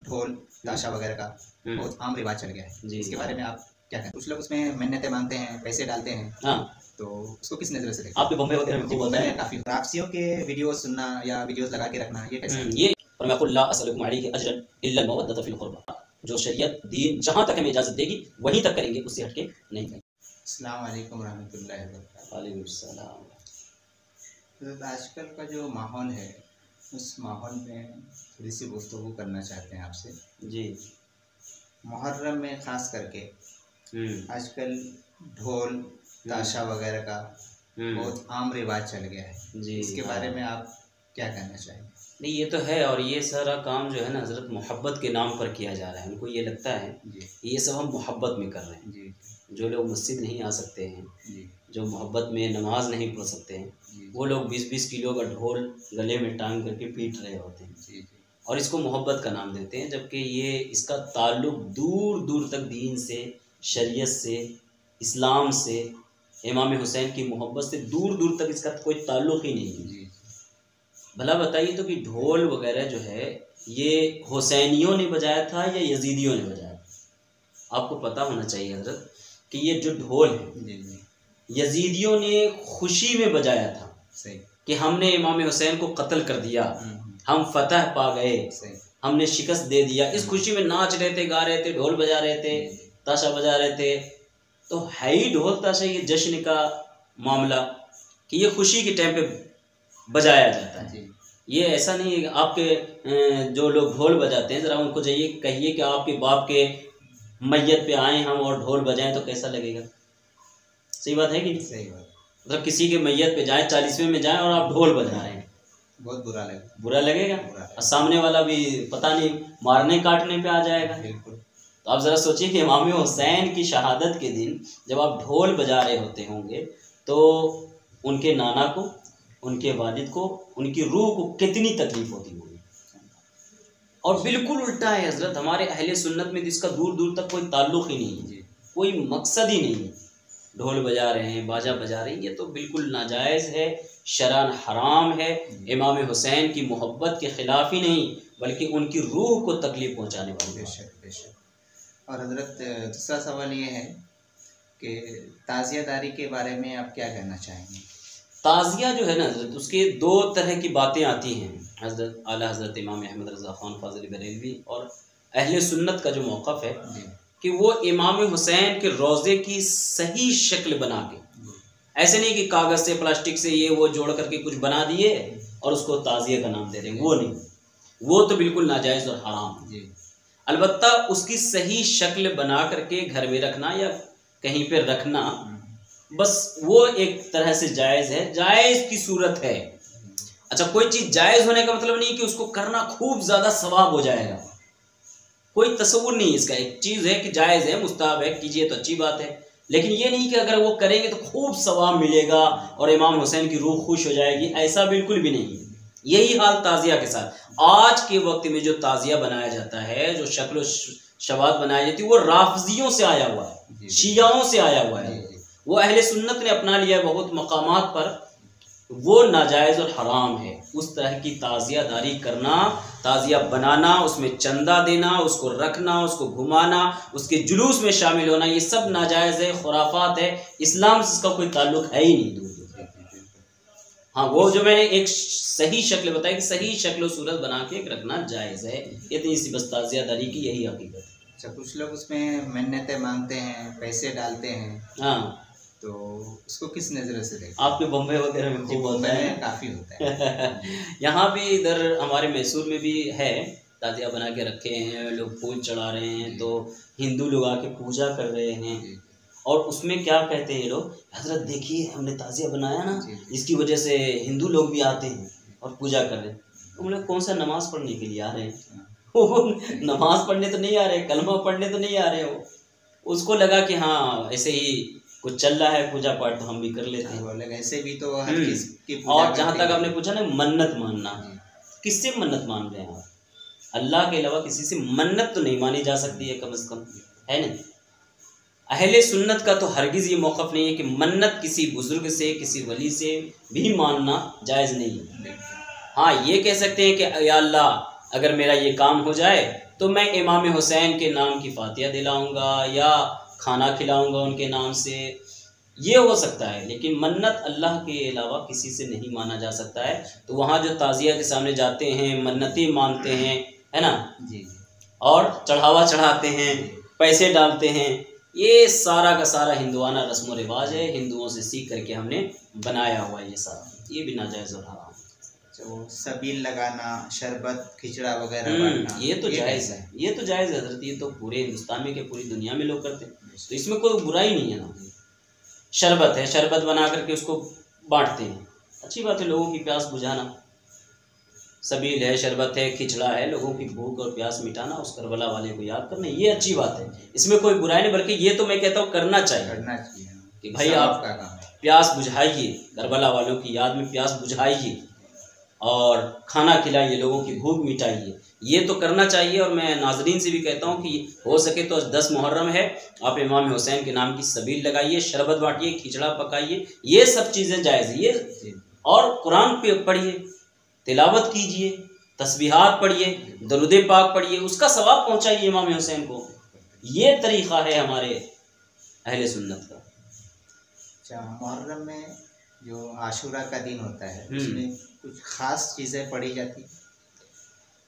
ढोल ताशा वगैरह का बहुत आम रिवाज चल गया है। इसके बारे में आप क्या कहें? कुछ लोग उसमें मन्नतें मांगते हैं, पैसे डालते हैं। हाँ, तो उसको किस नज़र से देखते हैं? आपके बम्बई वगैरह में खूब होता है काफ़ी रापसियों के वीडियो सुनना या वीडियोस लगा के रखना, ये कैसा है? ये और मैं ला असलकुम अलैहि अजरन इल्ला मवद्दत फिल कुर्बा, जो शरीयत दीन जहाँ तक हमें इजाज़त देगी वहीं तक करेंगे, उससे हटके नहीं करेंगे। अस्सलाम वालेकुम रहमतुल्लाहि व बरकातहू। वालेकुम सलाम। तो आजकल का जो माहौल है, उस माहौल में थोड़ी सी गुफ्तगू करना चाहते हैं आपसे। जी। मुहर्रम में ख़ास करके आजकल ढोल ताशा वगैरह का बहुत आम रिवाज चल गया है। जी। इसके बारे में आप क्या कहना चाहेंगे? नहीं, ये तो है, और ये सारा काम जो है ना हज़रत मोहब्बत के नाम पर किया जा रहा है। उनको ये लगता है ये सब हम मोहब्बत में कर रहे हैं। जी। जो लोग मस्जिद नहीं आ सकते हैं, जी। जो मोहब्बत में नमाज नहीं पढ़ सकते हैं, वो लोग 20-20 किलो का ढोल गले में टांग करके पीट रहे होते हैं। जी। और इसको मोहब्बत का नाम देते हैं, जबकि ये इसका ताल्लुक़ दूर दूर तक दीन से, शरीयत से, इस्लाम से, इमाम हुसैन की मोहब्बत से दूर दूर तक इसका कोई ताल्लुक़ ही नहीं है। भला बताइए तो कि ढोल वगैरह जो है ये हुसैनियों ने बजाया था या यजीदियों ने बजाया था? आपको पता होना चाहिए हज़रत कि ये जो ढोल है यजीदियों ने खुशी में बजाया था। सही। कि हमने इमाम हुसैन को कत्ल कर दिया, हम फतह पा गए, हमने शिकस्त दे दिया। इस खुशी में नाच रहे थे, गा रहे थे, ढोल बजा रहे थे, ताशा बजा रहे थे। तो है ही ढोल ताशा ये जश्न का मामला कि ये खुशी के टाइम पे बजाया जाता है। ये ऐसा नहीं है कि आपके जो लोग ढोल बजाते हैं, ज़रा उनको जाइए कहिए कि आपके बाप के मैयत पे आए हम और ढोल बजाएं तो कैसा लगेगा? सही बात है कि नहीं? सही बात। मतलब किसी के मैयत पे जाएं, 40वें में जाएं और आप ढोल बजा रहे हैं, बहुत बुरा लगेगा। बुरा लगेगा। और सामने वाला भी पता नहीं मारने काटने पे आ जाएगा। बिल्कुल। तो आप ज़रा सोचिए कि इमाम हुसैन की शहादत के दिन जब आप ढोल बजा रहे होते होंगे तो उनके नाना को, उनके वालिद को, उनकी रूह को कितनी तकलीफ होती होगी। और बिल्कुल उल्टा है हज़रत, हमारे अहले सुन्नत में इसका दूर दूर तक कोई ताल्लुक़ ही नहीं है, कोई मकसद ही नहीं है। ढोल बजा रहे हैं, बाजा बजा रहे हैं, ये तो बिल्कुल नाजायज़ है, शरअन हराम है, इमाम हुसैन की मोहब्बत के ख़िलाफ़ ही नहीं बल्कि उनकी रूह को तकलीफ़ पहुँचाने वाली। बेशक बेशक। और हज़रत दूसरा सवाल ये है कि ताज़ियादारी के बारे में आप क्या कहना चाहेंगे? ताज़िया जो है ना हज़रत, उसके दो तरह की बातें आती हैं। हज़रत आला हज़रत इमाम अहमद रज़ा ख़ान फ़ाज़िल बरेलवी और अहले सुन्नत का जो मौक़िफ़ है कि वो इमाम हुसैन के रोज़े की सही शक्ल बना के, ऐसे नहीं कि कागज़ से, प्लास्टिक से ये वो जोड़ करके कुछ बना दिए और उसको ताज़िया का नाम दे दें, वो नहीं, वो तो बिल्कुल नाजायज़ और हराम। अलबत्ता उसकी सही शक्ल बना करके घर में रखना या कहीं पर रखना, बस वो एक तरह से जायज़ है, जायज़ की सूरत है। अच्छा, कोई चीज़ जायज़ होने का मतलब नहीं कि उसको करना खूब ज़्यादा सवाब हो जाएगा, कोई तसव्वुर नहीं इसका। एक चीज़ है कि जायज़ है, मुस्ताहब है, कीजिए तो अच्छी बात है, लेकिन ये नहीं कि अगर वो करेंगे तो खूब सवाब मिलेगा और इमाम हुसैन की रूह खुश हो जाएगी, ऐसा बिल्कुल भी नहीं है। यही हाल ताज़िया के साथ। आज के वक्त में जो ताज़िया बनाया जाता है, जो शक्ल शवाद बनाई जाती है, वो राफ़ज़ियों से आया हुआ है, शियाओं से आया हुआ है। वो अहले सुन्नत ने अपना लिया है बहुत मकामात पर, वो नाजायज़ और हराम है। उस तरह की ताज़ियादारी करना, ताज़िया बनाना, उसमें चंदा देना, उसको रखना, उसको घुमाना, उसके जुलूस में शामिल होना, ये सब नाजायज़ है, खुराफात है, इस्लाम से इसका कोई ताल्लुक़ है ही नहीं दूर दूर। हाँ, वो जो मैंने एक सही शक्ल बताई कि सही शक्ल सूरत बना के रखना जायज़ है, इतनी सी बस ताज़ियादारी की यही हकीकत है। अच्छा, कुछ लोग उसमें मन्नतें मांगते हैं, पैसे डालते हैं। हाँ, तो उसको किस नज़र से देखते? आपके बम्बई वगैरह में खूब होता है, काफ़ी होता है। यहाँ भी, इधर हमारे मैसूर में भी है, ताज़िया बना के रखे हैं, लोग फूल चढ़ा रहे हैं, तो हिंदू लोग आके पूजा कर रहे हैं। और उसमें क्या कहते हैं ये लोग, हज़रत देखिए हमने ताज़िया बनाया ना, इसकी वजह से हिंदू लोग भी आते हैं और पूजा कर रहे हैं। तो मतलब कौन सा नमाज़ पढ़ने के लिए आ रहे हैं? वो नमाज़ पढ़ने तो नहीं आ रहे, कलमा पढ़ने तो नहीं आ रहे हो। उसको लगा कि हाँ ऐसे ही कुछ चल रहा है पूजा पाठ तो हम भी कर लेते हैं। ऐसे भी तो हर चीज़ की पूजा। और जहाँ तक आपने पूछा ना मन्नत मानना, किससे मन्नत मान रहे हैं आप? अल्लाह के अलावा किसी से मन्नत तो नहीं मानी जा सकती है, कम से कम, है नहीं? अहले सुन्नत का तो हरगिज़ ये मौक़िफ़ नहीं है कि मन्नत किसी बुज़ुर्ग से, किसी वली से भी मानना जायज़ नहीं है। हाँ, ये कह सकते हैं कि या अल्लाह अगर मेरा ये काम हो जाए तो मैं इमाम हुसैन के नाम की फातिहा दिलाऊंगा या खाना खिलाऊंगा उनके नाम से, ये हो सकता है। लेकिन मन्नत अल्लाह के अलावा किसी से नहीं माना जा सकता है। तो वहाँ जो ताज़िया के सामने जाते हैं, मन्नतें मांगते हैं, है ना जी, और चढ़ावा चढ़ाते हैं, पैसे डालते हैं, ये सारा का सारा हिंदुआना रस्म व रिवाज है, हिंदुओं से सीख करके हमने बनाया हुआ है ये सारा, ये भी नाजायज़ और हराम। तो सबील लगाना, शरबत खिचड़ा वगैरह बांटना, ये तो जायज़ है, ये तो जायज़ है हज़रत, ये तो पूरे हिंदुस्तान में के पूरी दुनिया में लोग करते हैं, तो इसमें कोई बुराई नहीं है ना। शरबत है, शरबत बना करके उसको बांटते हैं, अच्छी बात है, लोगों की प्यास बुझाना। सबील है, शरबत है, खिचड़ा है, लोगों की भूख और प्यास मिटाना, उस करबला वाले को याद करना, ये अच्छी बात है, इसमें कोई बुराई नहीं, बल्कि ये तो मैं कहता हूँ करना चाहिए कि भाई आप प्यास बुझाइए, करबला वालों की याद में प्यास बुझाइए और खाना खिलाइए, लोगों की भूख मिटाइए, ये तो करना चाहिए। और मैं नाजरीन से भी कहता हूँ कि हो सके तो 10 मुहर्रम है, आप इमाम हुसैन के नाम की सबील लगाइए, शरबत बांटिए, खिचड़ा पकाइए, ये सब चीज़ें जायज़ है ये। और कुरान पे पढ़िए, तिलावत कीजिए, तस्बीहात पढ़िए, दरूद पाक पढ़िए, उसका सवाब पहुँचाइए इमाम हुसैन को, ये तरीक़ा है हमारे अहले सुन्नत का। अच्छा, मुहर्रम में जो आशूरा का दिन होता है उसमें कुछ ख़ास चीज़ें पढ़ी जाती?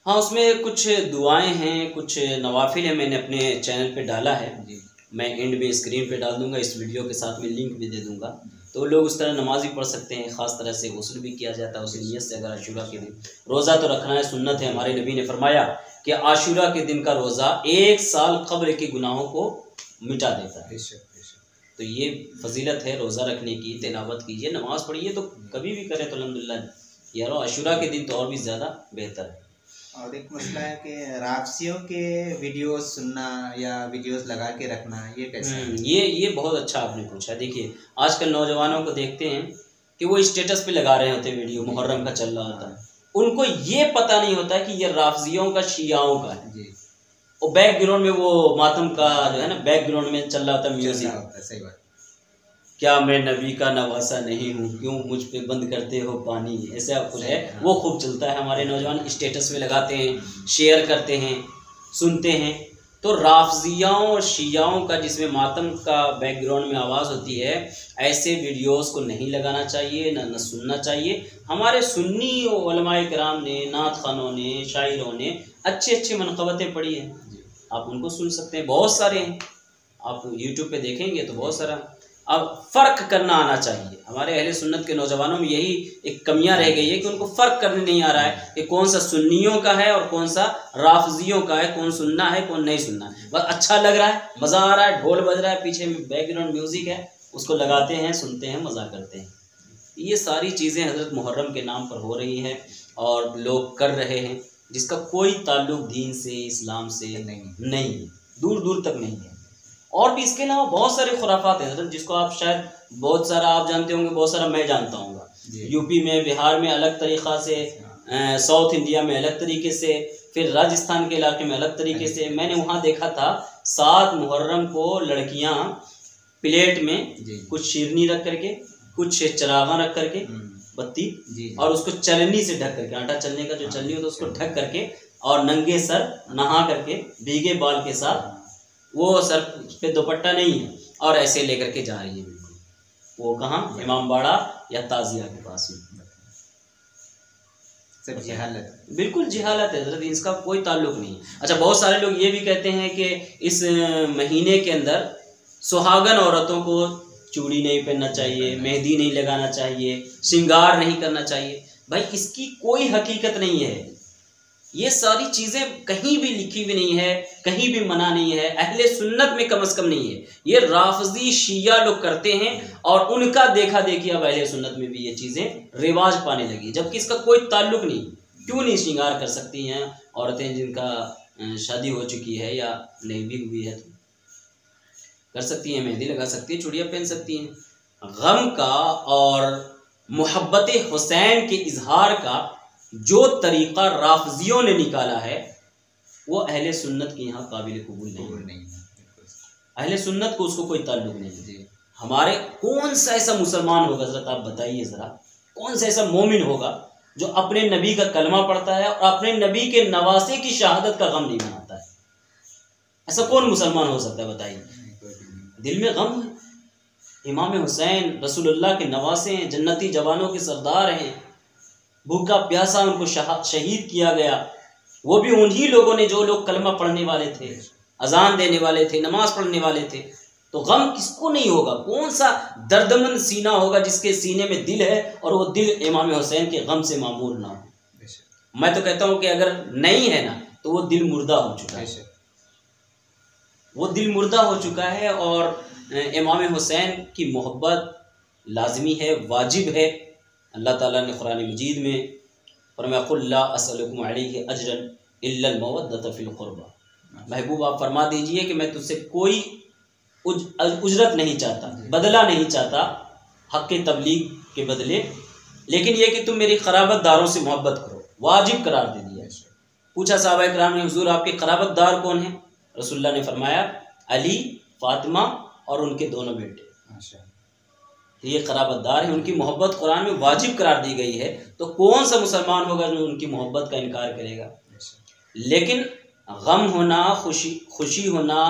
हाँ, उसमें कुछ दुआएं हैं, कुछ नवाफिल हैं, मैंने अपने चैनल पे डाला है जी। मैं एंड में स्क्रीन पे डाल दूंगा, इस वीडियो के साथ में लिंक भी दे दूंगा, तो लोग उस तरह नमाज भी पढ़ सकते हैं। ख़ास तरह से गुस्ल भी किया जाता है उस नीयत से। अगर आशूरा के दिन रोज़ा तो रखना है, सुन्नत है, हमारे नबी ने फरमाया कि आशूरा के दिन का रोज़ा 1 साल कब्र के गुनाहों को मिटा देता है। तो ये फजीलत है रोज़ा रखने की, तिलावत कीजिए, नमाज़ पढ़िए, तो कभी भी करें तो अल्हम्दुलिल्लाह यार, आशूरा के दिन तो और भी ज़्यादा बेहतर है। और एक मसला है कि राफसियों के वीडियोस सुनना या वीडियोस लगा के रखना, ये कैसे है? ये बहुत अच्छा आपने पूछा। देखिए आजकल नौजवानों को देखते हैं कि वो स्टेटस पे लगा रहे होते हैं वीडियो, मुहर्रम का चल रहा होता है, उनको ये पता नहीं होता कि ये राफसियों का, शियाओं का है जी। और बैकग्राउंड में वो मातम का जो है ना, बैकग्राउंड में चल रहा होता है म्यूजिक। सही बात। क्या मैं नबी का नवासा नहीं हूँ, क्यों मुझ पे बंद करते हो पानी, ऐसा कुछ है, वो खूब चलता है। हमारे नौजवान स्टेटस में लगाते हैं, शेयर करते हैं, सुनते हैं। तो राफजियाओं और शियाओं का जिसमें मातम का बैकग्राउंड में आवाज़ होती है, ऐसे वीडियोस को नहीं लगाना चाहिए, न सुनना चाहिए। हमारे सुन्नी उलमाए किराम ने, नात खानों ने, शायरों ने अच्छे अच्छे मनक़बतें पढ़ी हैं, आप उनको सुन सकते हैं, बहुत सारे हैं, आप यूट्यूब पे देखेंगे तो बहुत सारा। अब फ़र्क करना आना चाहिए। हमारे अहले सुन्नत के नौजवानों में यही एक कमियां रह गई है कि उनको फ़र्क करने नहीं आ रहा है कि कौन सा सुन्नियों का है और कौन सा राफजियों का है, कौन सुनना है कौन नहीं सुनना है। बस अच्छा लग रहा है, मज़ा आ रहा है, ढोल बज रहा है, पीछे में बैकग्राउंड म्यूज़िक है, उसको लगाते हैं, सुनते हैं, मज़ा करते हैं। ये सारी चीज़ें हज़रत मुहर्रम के नाम पर हो रही हैं और लोग कर रहे हैं, जिसका कोई ताल्लुक़ दीन से, इस्लाम से नहीं, दूर दूर तक नहीं है। और भी इसके अलावा बहुत सारे खुराफात हैं हज़रत, जिसको आप शायद बहुत सारा आप जानते होंगे, बहुत सारा मैं जानता हूँगा। यूपी में, बिहार में अलग तरीक़ा से, साउथ इंडिया में अलग तरीके से, फिर राजस्थान के इलाके में अलग तरीके से। मैंने वहाँ देखा था 7 मुहर्रम को लड़कियाँ प्लेट में कुछ शीरनी रख करके, कुछ चरागा रख करके, बत्ती, और उसको चलनी से ढक करके, आटा चलने का जो चलनी होता है उसको ढक करके, और नंगे सर नहा करके, भीगे बाल के साथ, वो सर पे दुपट्टा नहीं है, और ऐसे लेकर के जा रही है। बिल्कुल वो कहाँ, इमाम बाड़ा या ताजिया के पास में। सब जिहालत, बिल्कुल जिहालत है हज़रत, इसका कोई ताल्लुक़ नहीं। अच्छा, बहुत सारे लोग ये भी कहते हैं कि इस महीने के अंदर सुहागन औरतों को चूड़ी नहीं पहनना चाहिए, मेहंदी नहीं लगाना चाहिए, श्रृंगार नहीं करना चाहिए। भाई इसकी कोई हकीकत नहीं है, ये सारी चीज़ें कहीं भी लिखी हुई नहीं है, कहीं भी मना नहीं है, अहले सुन्नत में कम से कम नहीं है। ये राफजी शिया लोग करते हैं और उनका देखा देखी अब अहले सुन्नत में भी ये चीज़ें रिवाज पाने लगी, जबकि इसका कोई ताल्लुक़ नहीं। क्यों नहीं श्रृंगार कर सकती हैं औरतें जिनका शादी हो चुकी है या नहीं भी हुई है, तो कर सकती हैं, मेहंदी लगा सकती हैं, चूड़ियाँ पहन सकती हैं। गम का और मोहब्बत हुसैन के इजहार का जो तरीक़ा राफजियों ने निकाला है, वो अहले सुन्नत के यहाँ काबिल कबूल नहीं है। अहले सुन्नत को उसको कोई ताल्लुक़ नहीं है। हमारे कौन सा ऐसा मुसलमान होगा ज़रा, आप बताइए ज़रा, कौन सा ऐसा मोमिन होगा जो अपने नबी का कलमा पढ़ता है और अपने नबी के नवासे की शहादत का गम नहीं मनाता है? ऐसा कौन मुसलमान हो सकता है बताइए? दिल में गम है। इमाम हुसैन रसूलुल्लाह के नवासे हैं, जन्नती जवानों के सरदार हैं, भूखा प्यासा उनको शहीद किया गया, वो भी उन्हीं लोगों ने जो लोग कलमा पढ़ने वाले थे, अजान देने वाले थे, नमाज पढ़ने वाले थे। तो गम किसको नहीं होगा? कौन सा दर्दमंद सीना होगा जिसके सीने में दिल है और वो दिल इमाम हुसैन के गम से मामूर ना हो? मैं तो कहता हूँ कि अगर नहीं है ना तो वो दिल मुर्दा हो चुका है, वो दिल मुर्दा हो चुका है। और इमाम हुसैन की मोहब्बत लाजमी है, वाजिब है। अल्लाह ताला ने कुरान मजीद में फरमाया कुल ला असअलुकुम अलैहि अजरन इल्लल मवद्दत फिल कुर्बा, महबूब आप फरमा दीजिए कि मैं तुझसे कोई उजरत नहीं चाहता, बदला नहीं चाहता हक़ के तबलीग के बदले, लेकिन ये कि तुम मेरी क़राबतदारों से मोहब्बत करो, वाजिब करार दे दिया। पूछा सहाबा किराम ने, हुजूर आपके क़राबतदार कौन हैं? रसूलुल्लाह ने फरमाया अली, फातिमा और उनके दोनों बेटे, तो ये क़राबतदार हैं, उनकी मोहब्बत कुरान में वाजिब करार दी गई है। तो कौन सा मुसलमान होगा जो उनकी मोहब्बत का इनकार करेगा? लेकिन गम होना, खुशी होना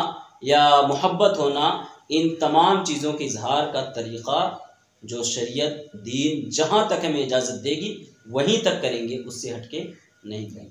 या मोहब्बत होना, इन तमाम चीज़ों के इजहार का तरीक़ा जो शरीयत दीन जहाँ तक हमें इजाज़त देगी वहीं तक करेंगे, उससे हट के नहीं करेंगे।